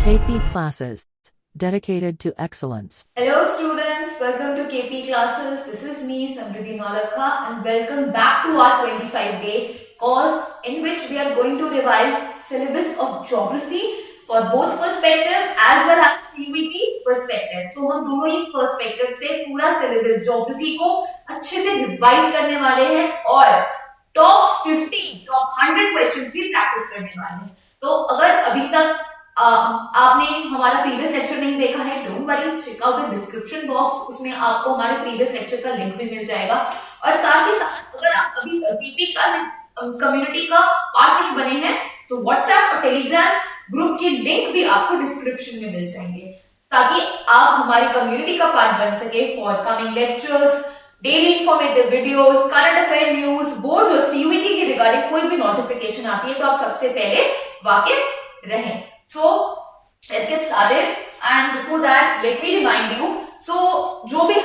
KP classes dedicated to excellence. Hello students, welcome to KP classes. This is me Samriddhi Nolakha and welcome back to our 25-day course in which we are going to revise syllabus of geography for both perspective as well as CUET perspective. So हम दोनों ही perspective से पूरा syllabus geography को अच्छे से revise करने वाले हैं और top 100 questions भी practice करने वाले हैं. तो अगर अभी तक आपने हमारा प्रीवियस लेक्चर नहीं देखा है, don't worry, check out the description box, उसमें आपको हमारे प्रीवियस लेक्चर का लिंक भी मिल जाएगा. और साथ ही साथ अगर आप अभी पीपी क्लास कम्युनिटी का पार्ट नहीं बने हैं तो व्हाट्सएप और टेलीग्राम ग्रुप के लिंक भी आपको डिस्क्रिप्शन में मिल जाएंगे ताकि आप हमारी कम्युनिटी का पार्ट बन सके for coming lectures, daily informative videos, current affair news, board और सीयूईटी के रिगार्डिंग कोई भी नोटिफिकेशन आती है तो आप सबसे पहले वाकिफ रहें. So let's get started and before that let me remind you. So जो भी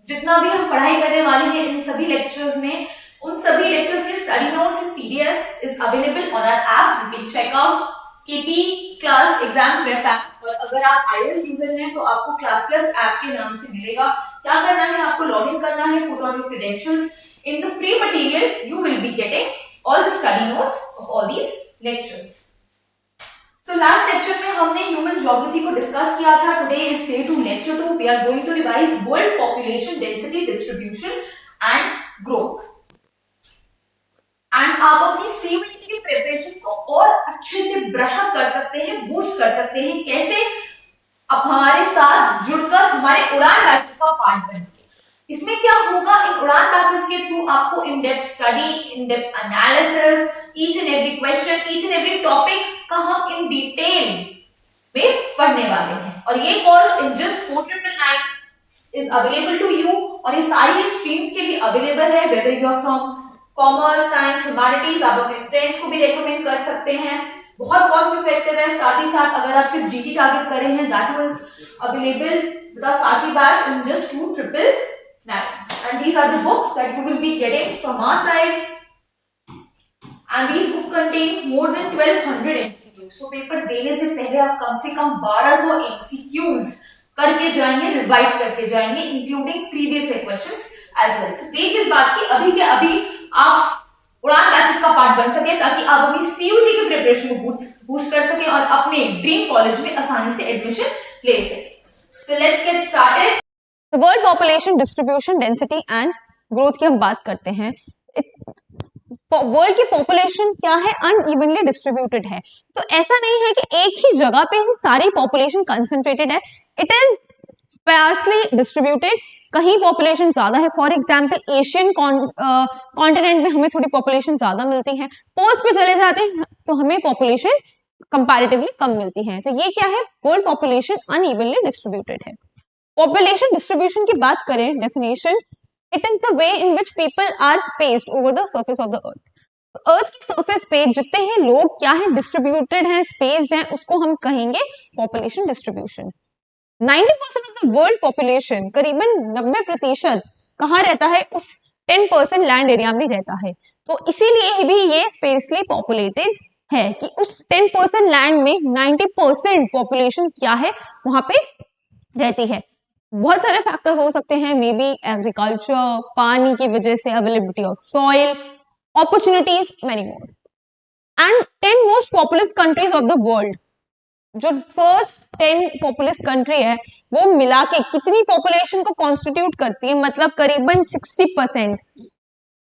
जितना भी हम पढ़ाई करने वाले हैं इन सभी लेक्चर्स में, उन सभी लेक्चर्स के study notes and PDF is available on our app. You can check out KP class exam prep app. और अगर आप iOS यूजर हैं तो आपको क्लास प्लस ऐप के नाम से मिलेगा. क्या करना है, आपको लॉग इन करना है, put on your credentials. In the free material you will be getting all the study notes of all these lectures. So last lecture में हमने human geography को डिस्कस किया था. Today is day 2 lecture 2. We are going to revise world population density distribution and growth. And आप अपनी CUET की preparation को और अच्छे से ब्रश अप कर सकते हैं, बूस्ट कर सकते हैं. कैसे? आप हमारे साथ जुड़कर हमारे उड़ान बैचेस का पार्ट बनेंगे. इसमें क्या होगा, इन उड़ान बैचेस के थ्रू आपको in depth study, in depth analysis, each and every question, each and every topic का हम इन डिटेल में पढ़ने वाले हैं. और ये course in just 4999 is available to you. और ये सारी स्ट्रीम्स के लिए अवेलेबल है, whether you are from commerce, science, humanities. आप अपने फ्रेंड्स को भी रेकमेंड कर सकते हैं. बहुत कॉस्ट इफेक्टिव है. साथ ही साथ अगर आप सिर्फ जीटी टारगेट कर रहे हैं, that was available with a Saathi batch in just 2999. And these are the books that you will be getting from our side. And these books contain more than 1200 MCQs. So paper देने से पहले आप कम से कम 1200 MCQs करके जाएंगे, revise करके जाएंगे, including previous questions as well. सो देख इस बात की अभी के अभी आप उड़ान बैचेस का पार्ट बन सके ताकि आप अपनी सीयूटी की प्रिपरेशन को बूस्ट कर सके और अपने ड्रीम कॉलेज में आसानी से एडमिशन ले सके. So let's get started. World population distribution density and growth की हम बात करते हैं. वर्ल्ड की पॉपुलेशन क्या है, अनइवनली डिस्ट्रीब्यूटेड है. तो ऐसा नहीं है कि एक ही जगह पे ही सारी पॉपुलेशन कंसंट्रेटेड है. It is sparsely distributed. कहीं पॉपुलेशन ज्यादा है, फॉर एग्जांपल एशियन कॉन्टिनेंट में हमें थोड़ी पॉपुलेशन ज्यादा मिलती है. पोल्स पे चले जाते हैं तो हमें पॉपुलेशन कंपैरेटिवली कम मिलती है. तो ये क्या है, वर्ल्ड पॉपुलेशन अनइवनली डिस्ट्रीब्यूटेड है. पॉपुलेशन डिस्ट्रीब्यूशन की बात करें, definition, it is the way in which people are spaced over the surface of the earth. Earth की सरफेस पे जितने हैं लोग क्या है, डिस्ट्रीब्यूटेड हैं, स्पेस्ड हैं, उसको हम कहेंगे population distribution. 90% of the world population, करीबन 90% कहाँ रहता है, उस 10% लैंड एरिया में रहता है. तो इसीलिए भी ये स्पेसली पॉपुलेटेड है कि उस 10% लैंड में 90% पॉपुलेशन क्या है, वहां पे रहती है. बहुत सारे फैक्टर्स हो सकते हैं, मे बी एग्रीकल्चर, पानी की वजह से, availability of soil, opportunities, many more. And 10 most populous countries of the world, जो फर्स्ट 10 पॉपुलस कंट्री है वो मिला के कितनी पॉपुलेशन को कॉन्स्टिट्यूट करती है, मतलब करीबन 60%.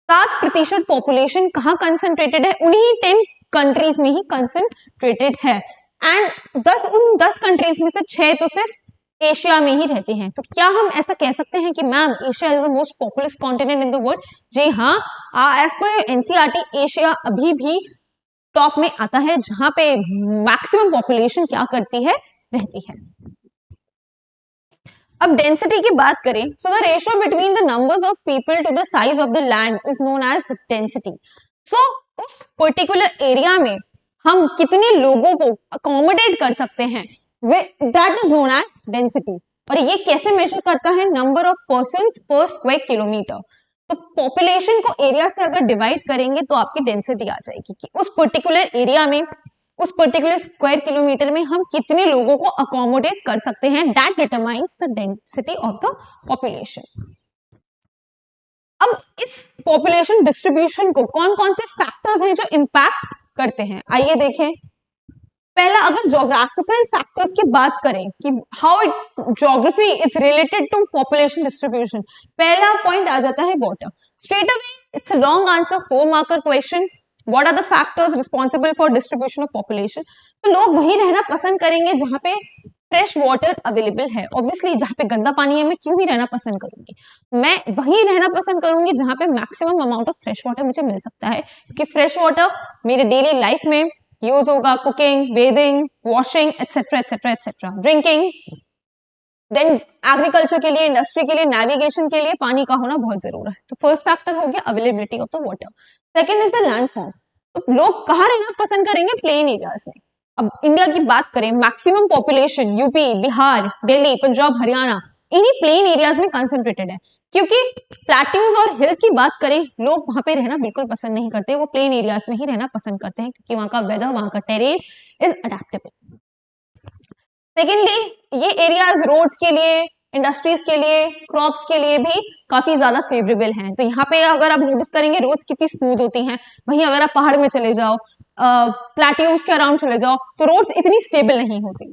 7% पॉपुलेशन कहाँ कंसंट्रेटेड है, उन्हीं 10 कंट्रीज में ही कंसंट्रेटेड है. एंड उन 10 कंट्रीज में से 6 तो सिर्फ एशिया में ही रहते हैं. तो क्या हम ऐसा कह सकते हैं कि ma'am Asia is the most populous continent in the world? जी हाँ, एज पर एनसीईआरटी एशिया अभी भी टॉप में आता है, जहां पे मैक्सिमम पॉपुलेशन क्या करती है, रहती है. अब डेंसिटी की बात करें, so the ratio between the numbers of people to the size of the land is known as density. So उस पर्टिकुलर एरिया में हम कितने लोगों को अकोमोडेट कर सकते हैं, that is known as density. और ये कैसे मेजर करता है, नंबर ऑफ पर्सन्स पर स्क्वायर किलोमीटर. तो पॉपुलेशन को एरिया से अगर डिवाइड करेंगे तो आपकी डेंसिटी आ जाएगी कि उस पर्टिकुलर एरिया में उस पर्टिकुलर स्क्वायर किलोमीटर में हम कितने लोगों को अकोमोडेट कर सकते हैं, that determines the density of the population. अब इस पॉपुलेशन डिस्ट्रीब्यूशन को कौन कौन से फैक्टर्स हैं जो इंपैक्ट करते हैं, आइए देखें। पहला, अगर ज्योग्राफिकल फैक्टर्स की बात करें कि how geography is related to population distribution, पहला पॉइंट आ जाता है water. Straight away it's a long answer, 4 marker question, what are the factors responsible for distribution of population. तो लोग वहीं रहना पसंद करेंगे जहां पे फ्रेश वाटर अवेलेबल है। ऑब्वियसली जहां पे गंदा पानी है मैं क्यों ही रहना पसंद करूंगी, मैं वहीं रहना पसंद करूंगी जहां पे maximum amount of fresh water मुझे मिल सकता है, क्योंकि फ्रेश वाटर मेरे डेली लाइफ में यूज होगा, cooking, bathing, washing etcetera etcetera etcetera, drinking, then agriculture के लिए, इंडस्ट्री के लिए, नेविगेशन के लिए पानी का होना बहुत जरूरी है। तो फर्स्ट फैक्टर हो गया availability of the water. Second is the landform. तो लोग कहाँ रहना पसंद करेंगे, प्लेन एरियाज में। अब इंडिया की बात करें, maximum population UP, Bihar, Delhi, Punjab, Haryana इन्हीं प्लेन एरियाज में कंसंट्रेटेड है, क्योंकि प्लेट्यूज और हिल की बात करें लोग वहां पे रहना बिल्कुल पसंद नहीं करते, वो प्लेन एरियाज में ही रहना पसंद करते हैं क्योंकि वहां का वेदर, वहां का टेरेन इज अडेप्टेबल। सेकेंडली, ये एरियाज रोड्स के लिए, इंडस्ट्रीज के लिए, क्रॉप्स के लिए भी काफी ज्यादा फेवरेबल हैं। तो यहाँ पे अगर आप नोटिस करेंगे रोड्स कितनी स्मूथ होती हैं, वहीं अगर आप पहाड़ में चले जाओ, प्लेट्यूज के अराउंड चले जाओ तो रोड्स इतनी स्टेबल नहीं होती।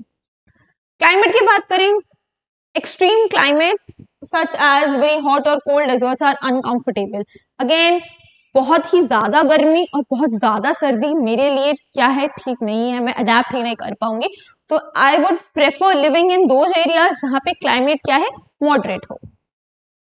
क्लाइमेट की बात करें, extreme climate such as very hot और cold deserts are uncomfortable. Again, बहुत ही ज्यादा गर्मी और बहुत ज्यादा सर्दी मेरे लिए क्या है, ठीक नहीं है, मैं अडेप्ट ही नहीं कर पाऊंगी। तो I would prefer living in those areas जहां पे क्लाइमेट क्या है, मॉडरेट हो।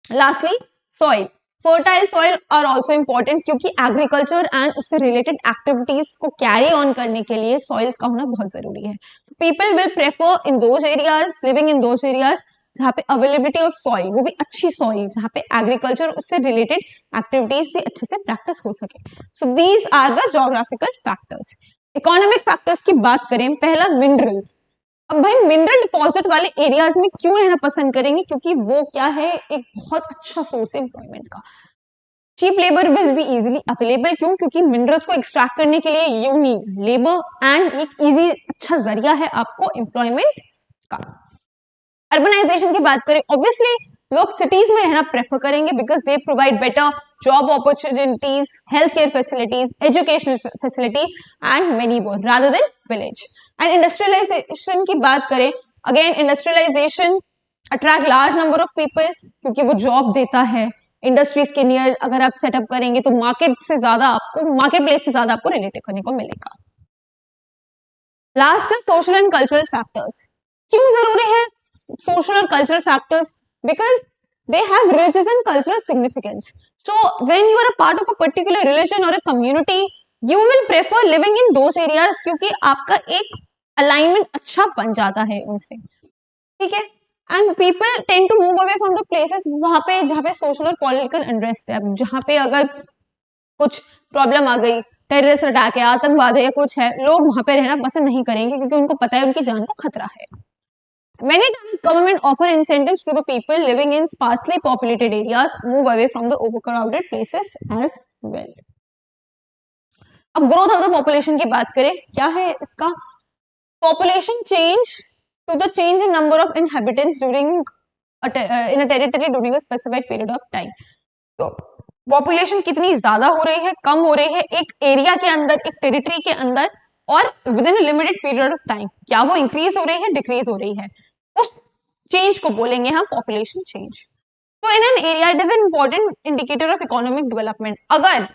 Lastly, soil, fertile soil are also important, क्योंकि एग्रीकल्चर एंड उससे रिलेटेड एक्टिविटीज को कैरी ऑन करने के लिए सॉइल्स का होना बहुत जरूरी है। People will prefer in those areas, living in those areas जहाँ पे अवेलेबिलिटी ऑफ सॉइल, वो भी अच्छी सॉइल जहाँ पे एग्रीकल्चर उससे रिलेटेड एक्टिविटीज भी अच्छे से प्रैक्टिस हो सके। So these are the geographical factors. Economic factors की बात करें, पहला मिनरल्स। अब भाई मिनरल डिपॉजिट वाले एरियाज में क्यों रहना पसंद करेंगे, क्योंकि वो क्या है, एक बहुत अच्छा सोर्स है एम्प्लॉयमेंट का। Cheap labour will be easily available, क्यों, क्योंकि मिनरल्स को एक्सट्रैक्ट करने के लिए यू नीड लेबर एंड एक इजी अच्छा जरिया है आपको एम्प्लॉयमेंट का। अर्बनाइजेशन की बात करें, ऑब्वियसली लोग सिटीज में रहना प्रेफर करेंगे because they provide better job opportunities, health care facilities, educational facility and many more rather than village. And industrialization की बात करें, again industrialization attract large number of people क्योंकि वो जॉब देता है। इंडस्ट्रीज के नियर अगर आप सेटअप करेंगे तो मार्केट से ज्यादा आपको, मार्केट प्लेस से ज्यादा आपको रिलेट करने को मिलेगा। लास्ट है सोशल एंड कल्चरल फैक्टर्स। क्यों जरूरी है social or cultural factors? Because they have religious and cultural significance. So when you are a part of a particular religion or a community, you will prefer living in those areas क्योंकि आपका एक alignment अच्छा बन जाता है उनसे, ठीक है। And people tend to move away from the places वहां पे जहाँ पे social और political unrest है। जहाँ पे अगर कुछ प्रॉब्लम आ गई, टेररिस्ट अटैक है, आतंकवाद है या कुछ है, लोग वहां पे रहना पसंद नहीं करेंगे क्योंकि उनको पता है उनकी जान को खतरा है। Many times government offer incentives to the people living in sparsely populated areas move away from the overcrowded places as well. अब ग्रोथ ऑफ द पॉपुलेशन की बात करें, क्या है इसका, population change to the change in number of inhabitants during in a territory during a specified period of time. तो population कितनी ज्यादा हो रही है, कम हो रही है एक एरिया के अंदर, एक टेरिटरी के अंदर, और with in limited period of time, क्या वो इंक्रीज हो रही है, डिक्रीज हो रही है, उस चेंज को बोलेंगे हम पॉपुलेशन चेंज। तो in an area it is an important indicator of economic development. अगर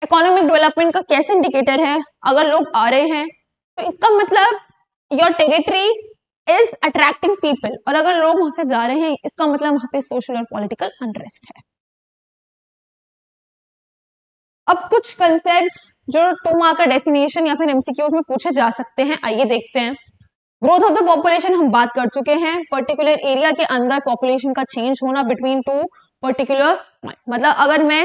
इकोनॉमिक डेवलपमेंट का कैसे इंडिकेटर है, अगर लोग आ रहे हैं तो इसका मतलब your territory is attracting people, और अगर लोग वहां से जा रहे हैं इसका मतलब वहां पे सोशल और पॉलिटिकल अनरेस्ट है। अब कुछ कंसेप्ट्स जो 2 मार्क का डेफिनेशन या फिर एमसीक्यूज में पूछे जा सकते हैं, आइए देखते हैं। ग्रोथ ऑफ द पॉपुलेशन हम बात कर चुके हैं, पर्टिकुलर एरिया के अंदर पॉपुलेशन का चेंज होना बिटवीन 2 पर्टिकुलर, मतलब अगर मैं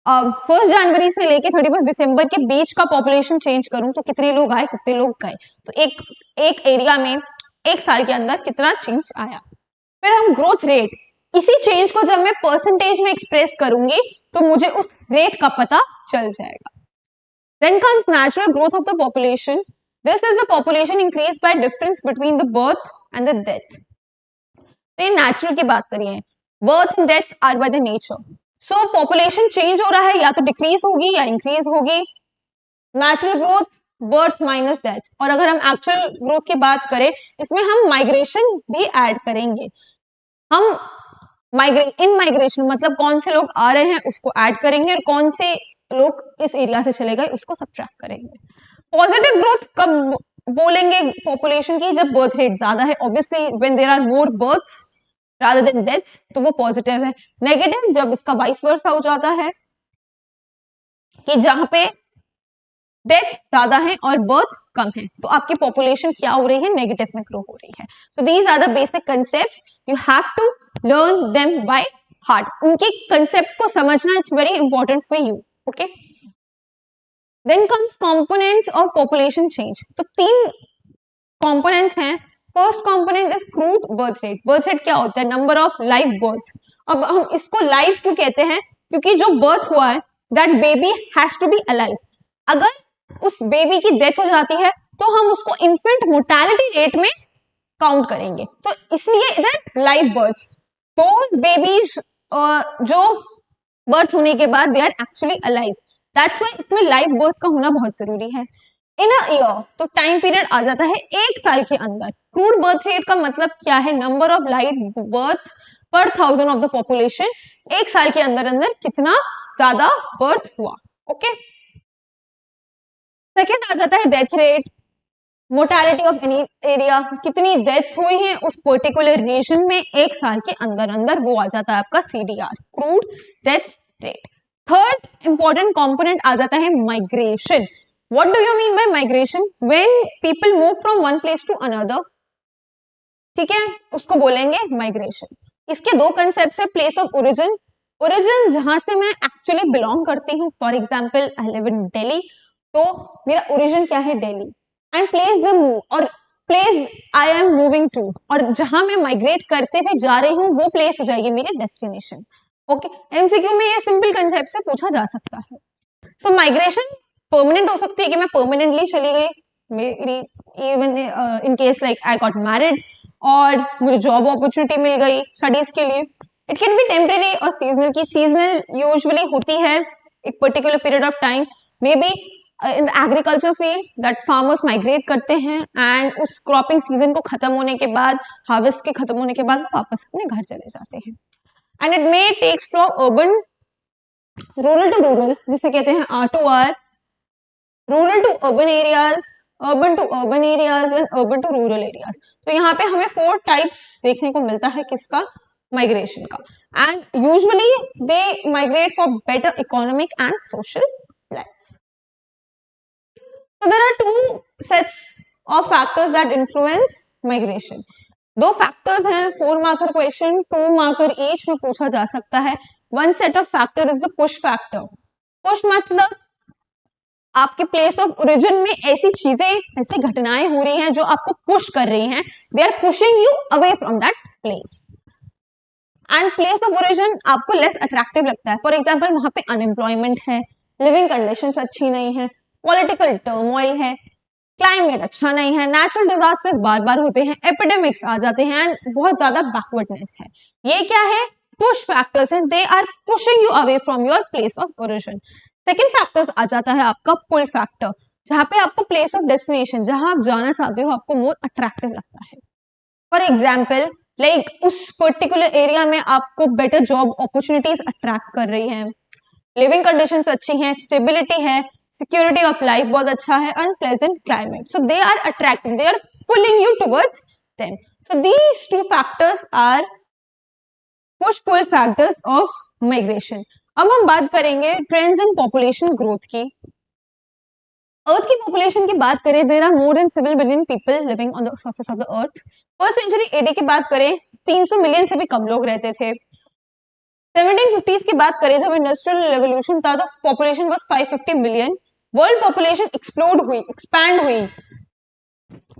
1 जनवरी से लेके 31 दिसंबर के बीच का पॉपुलेशन चेंज करूं तो कितने लोग आए, कितने लोग गए, तो एक एरिया में एक साल के अंदर कितना चेंज आया। फिर हम ग्रोथ रेट, इसी चेंज को जब मैं परसेंटेज में एक्सप्रेस करूंगी तो मुझे उस रेट का पता चल जाएगा। Then comes natural growth of the population. This is the population increase by difference between the birth and the death. तो ये नेचुरल की बात करिए, birth and death are by the nature. So population change हो रहा है, या तो डिक्रीज होगी या इंक्रीज होगी. Natural growth birth minus death. और अगर हम एक्चुअल ग्रोथ की बात करें, इसमें हम माइग्रेशन भी ऐड करेंगे. हम इन माइग्रेशन मतलब कौन से लोग आ रहे हैं उसको ऐड करेंगे और कौन से लोग इस एरिया से चले गए उसको सब्ट्रैक्ट करेंगे. पॉजिटिव ग्रोथ कब बोलेंगे पॉपुलेशन की? जब बर्थ रेट ज्यादा है. Obviously when there are more births rather than deaths, तो वो पॉजिटिव है. नेगेटिव जब इसका वाइस वर्सा हो जाता है कि जहां पे डेथ ज्यादा है और बर्थ कम है, तो आपकी पॉपुलेशन क्या हो रही है? नेगेटिव में ग्रो हो रही है. So these are the basic concept, you have to learn them by heart. उनके कंसेप्ट को समझना it's very important for you. Okay, then comes components of population change. तो 3 कंपोनेंट्स हैं. First component is crude birth rate. Birth rate क्या होता है? Number of live births. अब हम इसको लाइव क्यों कहते हैं? क्योंकि जो बर्थ हुआ है that baby has to be alive. अगर उस बेबी की डेथ हो जाती है तो हम उसको इन्फेंट मोर्टेलिटी रेट में काउंट करेंगे. तो इसलिए इधर लाइव बर्थ्स. तो बेबीज जो बर्थ होने के बाद they are actually alive. That's why इसमें लाइव बर्थ का होना बहुत जरूरी है. इन अ ईयर तो टाइम पीरियड आ जाता है 1 साल के अंदर. क्रूड बर्थ रेट का मतलब क्या है? नंबर ऑफ लाइव बर्थ पर 1000 ऑफ द पॉपुलेशन. 1 साल के अंदर अंदर कितना ज्यादा बर्थ हुआ. ओके, सेकेंड आ जाता है death rate. Mortality of any area, कितनी डेथ्स हुई हैं उस पर्टिकुलर रीजन में 1 साल के अंदर अंदर, वो आ जाता है आपका CDR, crude death rate. Third important component आ जाता है migration. What do you mean by migration? When people move from one place to another, ठीक है, उसको बोलेंगे माइग्रेशन. इसके 2 कंसेप्ट है. प्लेस ऑफ ओरिजिन, ओरिजिन जहां से मैं एक्चुअली बिलोंग करती हूँ. For example I live in Delhi, तो मेरा ओरिजिन क्या है? Delhi. And place the move, और place I am moving to, और जहां मैं माइग्रेट करते हुए जा रही हूँ वो प्लेस हो जाएगी मेरी डेस्टिनेशन. ओके, MCQ में ये सिंपल कंसेप्ट से पूछा जा सकता है. सो माइग्रेशन परमानेंट हो सकती है कि मैं परमानेंटली चली गई मेरी, even in case like I got married और मुझे जॉब अपॉर्चुनिटी मिल गई स्टडीज के लिए. इट कैन बी टेम्परेरी और सीजनल. की सीजनल यूजुअली होती है एक particular period of time, may be in agriculture field that farmers migrate करते हैं एंड उस क्रॉपिंग सीजन को खत्म होने के बाद, हार्वेस्ट के खत्म होने के बाद वापस अपने घर चले जाते हैं. And it may takes from urban, rural to rural, जिसे कहते हैं R2R, rural to urban areas, urban to urban areas and urban to rural areas. तो यहाँ पे हमें 4 टाइप्स देखने को मिलता है किसका? माइग्रेशन का. And usually they migrate for better economic and social life. So there are 2 sets of factors that influence migration. 2 factors हैं. 4 marker question, 2 marker each में पूछा जा सकता है. One set of factor is the push factor. Push मतलब आपके place of origin में ऐसी चीजें, ऐसी घटनाएं हो रही हैं जो आपको पुश कर रही हैं. They are pushing you away from that place. And place of origin आपको लेस अट्रैक्टिव लगता है. फॉर एग्जाम्पल वहां पे अनएम्प्लॉयमेंट है, लिविंग कंडीशंस अच्छी नहीं है, पॉलिटिकल टर्मोइल है, क्लाइमेट अच्छा नहीं है, नेचुरल डिजास्टर्स बार बार होते हैं, एपिडेमिक्स आ जाते हैं एंड बहुत ज्यादा बैकवर्डनेस है. ये क्या है? पुश फैक्टर्स हैं. They are pushing you away from your place of origin. Second factors आ जाता है आपका पुल फैक्टर, जहां पे आपको प्लेस ऑफ डेस्टिनेशन, जहां आप जाना चाहते हो, आपको मोर अट्रैक्टिव लगता है. फॉर एग्जाम्पल लाइक उस पर्टिकुलर एरिया में आपको बेटर जॉब अपॉर्चुनिटीज अट्रैक्ट कर रही हैं, लिविंग कंडीशंस अच्छी हैं, स्टेबिलिटी है, सिक्योरिटी ऑफ लाइफ बहुत अच्छा है, unpleasant climate. So they are attracting, they are pulling you towards them. So these 2 factors are push pull factors of migration. अब हम बात करेंगे ट्रेंड्स इन पॉपुलेशन ग्रोथ की. अर्थ की पॉपुलेशन की बात करें, there are more than 7 billion people living on the surface of the earth. First century AD की बात करें 300 मिलियन से भी कम लोग रहते थे. 1750s की बात करें जब इंडस्ट्रियल रेवोल्यूशन था तो population was 550 million. World population explode हुई, एक्सपैंड हुई.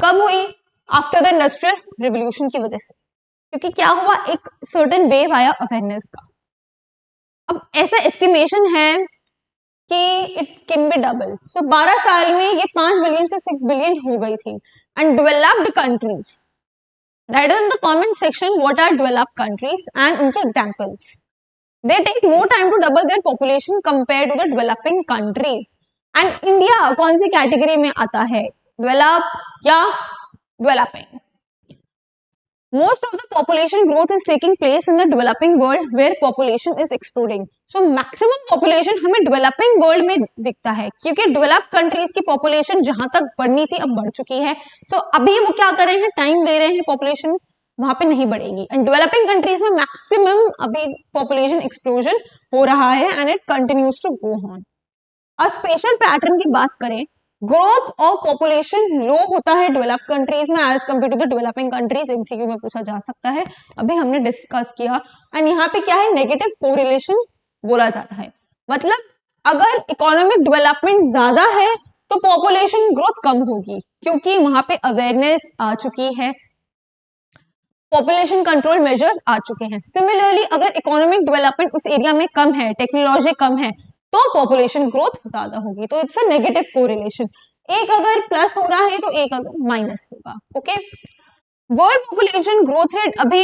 कब हुई? आफ्टर द इंडस्ट्रियल रेवोल्यूशन की वजह से. क्योंकि क्या हुआ? एक सर्टेन वेव आया अवेयरनेस का. अब ऐसा एस्टिमेशन है कि इट कैन बी डबल। सो 12 साल में ये 5 बिलियन से 6 बिलियन हो गई थी। And developed countries, right in the comment section what are developed countries and उनके एग्जांपल्स। They take more time to double their population compare to the developing countries. And India कौन सी कैटेगरी में आता है, डेवलप या developing? Most of the population growth is taking place in the developing world where population is exploding. So maximum population हमें developing world में दिखता है, क्योंकि developed countries की population जहां तक बढ़नी थी अब बढ़ चुकी है। So अभी वो क्या कर रहे हैं, टाइम ले रहे हैं, population वहां पे नहीं बढ़ेगी। एंड डेवलपिंग कंट्रीज में मैक्सिमम अभी पॉपुलेशन एक्सप्लोजन हो रहा है and it continues to go on. और स्पेशल पैटर्न की बात करें, ग्रोथ ऑफ पॉपुलेशन लो होता है डेवलप कंट्रीज में as compare to the developing countries. MCQ में पूछा जा सकता है, अभी हमने डिस्कस किया। एंड यहाँ पे क्या है, नेगेटिव कोरिलेशन बोला जाता है। मतलब अगर इकोनॉमिक डेवलपमेंट ज्यादा है तो पॉपुलेशन ग्रोथ कम होगी, क्योंकि वहां पे अवेयरनेस आ चुकी है, पॉपुलेशन कंट्रोल मेजर्स आ चुके हैं। सिमिलरली अगर इकोनॉमिक डेवलपमेंट उस एरिया में कम है, टेक्नोलॉजी कम है, तो पॉपुलेशन ग्रोथ ज्यादा होगी। तो इट्स अ नेगेटिव कोरिलेशन, एक अगर प्लस हो रहा है तो एक अगर माइनस होगा। Okay, world population growth rate अभी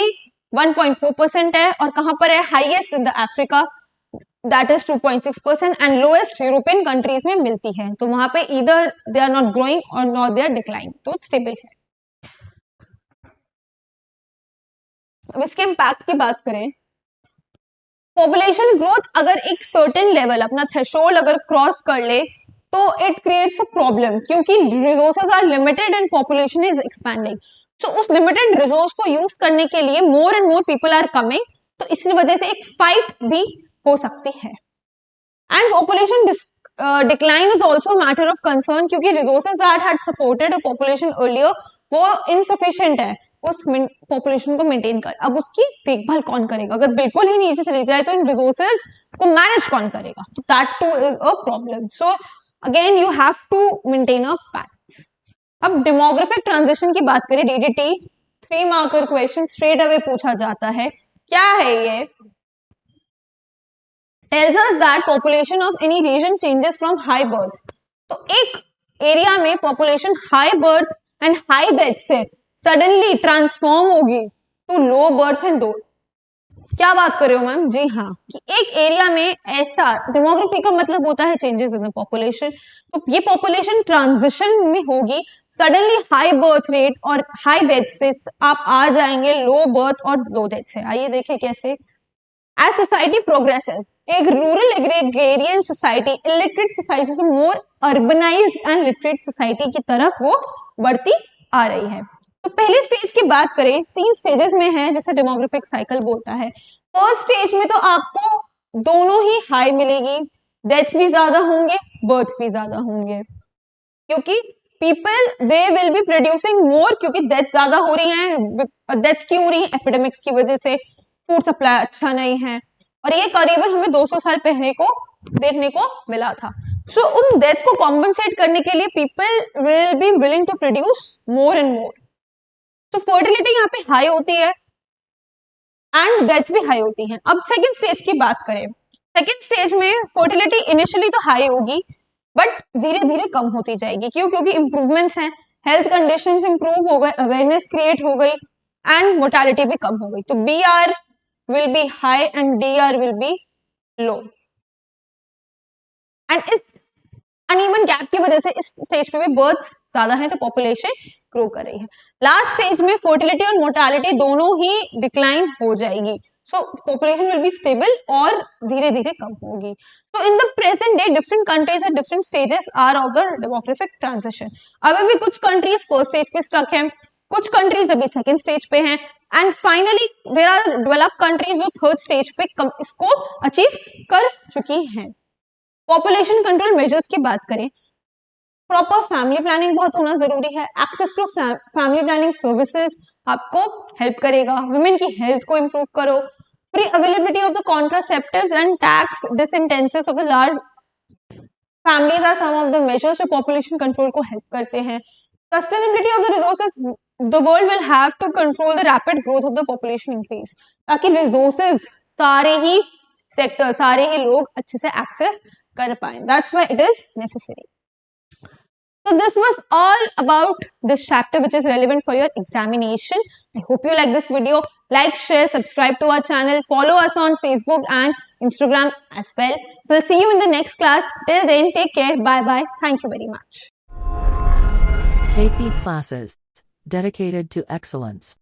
1.4% है, और कहां पर है, highest in the Africa, that is 2.6%, and lowest European countries में मिलती है। तो वहां पे इधर दे आर नॉट ग्रोइंग और नॉट दे आर डिक्लाइनिंग, तो स्टेबल है। अब इसके इम्पैक्ट की बात करें, पॉपुलेशन ग्रोथ अगर एक सर्टेन लेवल, अपना थ्रेशोल्ड अगर क्रॉस कर ले तो इट क्रिएट्स अ प्रॉब्लम, क्योंकि resources are limited and population is expanding. So उस लिमिटेड रिसोर्स को यूज करने के लिए more and more people are coming, तो इसी वजह से एक फाइट भी हो सकती है। And population decline is also matter of concern, क्योंकि resources that had supported a population earlier वो इनसफिशिएंट है उस पॉपुलेशन को मेंटेन कर। अब उसकी देखभाल कौन करेगा, अगर बिल्कुल ही नीचे चली जाए तो इन रिसोर्सेज को मैनेज कौन करेगा, तो that too is a problem. So again you have to maintain a balance. अब डेमोग्राफिक ट्रांजिशन की बात करें, DDT 3 marker question straight away पूछा जाता है। क्या है ये, tells us that population of any region changes from high birth। तो एक एरिया में population high birth and high death से सडनली ट्रांसफॉर्म होगी to low birth and low. क्या बात कर रहे हो मैम? जी हाँ, कि एक एरिया में ऐसा, डेमोग्राफी का मतलब होता है चेंजेस इन द पॉपुलेशन, तो ये पॉपुलेशन ट्रांजिशन में होगी, सडनली हाई बर्थ रेट और हाई डेथ से आप आ जाएंगे लो बर्थ और लो डेथ से। आइए देखें कैसे। As society progresses, एक rural agrarian society illiterate society से मोर अर्बनाइज्ड एंड लिटरेट सोसाइटी की तरफ वो बढ़ती आ रही है। तो पहले स्टेज की बात करें, 3 स्टेजेस में है, जैसे डेमोग्राफिक साइकिल बोलता है। फर्स्ट स्टेज में तो आपको दोनों ही हाई मिलेगी, डेथ्स भी ज्यादा होंगे, बर्थ भी ज्यादा होंगे, क्योंकि people they will be producing मोर, क्योंकि डेथ ज्यादा हो रही है। डेथ क्यों हो रही है? एपिडेमिक्स की वजह से, फूड सप्लाई अच्छा नहीं है, और ये करीबन हमें 200 साल पहले को देखने को मिला था। सो उन डेथ को कॉम्पनसेट करने के लिए people will be willing to produce more and more. तो फर्टिलिटी यहाँ पे हाई होती है एंड डेथ भी हाई होती है। अब सेकेंड स्टेज की बात करें, सेकेंड स्टेज में फर्टिलिटी इनिशियली तो हाई होगी, बट धीरे धीरे कम होती जाएगी। क्यों? क्योंकि इंप्रूवमेंट्स हैं, हेल्थ कंडीशंस इंप्रूव हो गए, अवेयरनेस क्रिएट हो गई एंड मोर्टेलिटी भी कम हो गई। तो BR will be high and DR will be low। And इस अनइवन गैप की वजह से इस स्टेज पे भी बर्थ ज्यादा है, तो पॉपुलेशन ग्रो कर रही है। लास्ट स्टेज में फर्टिलिटी और मोर्टेलिटी दोनों ही डिक्लाइन हो जाएगी, so population will be stable और धीरे धीरे कम होगी। तो in the present day different countries at different stages are of the demographic transition. अभी भी कुछ कंट्रीज फर्स्ट स्टेज पे स्टक है, कुछ कंट्रीज अभी सेकेंड स्टेज पे हैं, and finally there are developed countries जो थर्ड स्टेज पे इसको अचीव कर चुकी हैं। पॉपुलेशन कंट्रोल मेजर्स की बात करें, प्रॉपर फैमिली प्लानिंग बहुत होना जरूरी है। Access to family planning services आपको हेल्प करेगा, वुमेन की हेल्थ को इंप्रूव करो, free availability of the contraceptives and tax disincentives of the large families are some of the measures जो पॉपुलेशन कंट्रोल को हेल्प करते हैं। Sustainability of the resources, the world will have to control the rapid growth of the population increase, ताकि resources सारे ही sector, सारे ही लोग अच्छे से एक्सेस कर पाए. That's why it is necessary. So this was all about this chapter which is relevant for your examination. I hope you like this video. Like, share, subscribe to our channel. Follow us on Facebook and Instagram as well. So I'll see you in the next class. Till then, take care. Bye-bye. Thank you very much. KP Classes. Dedicated to excellence.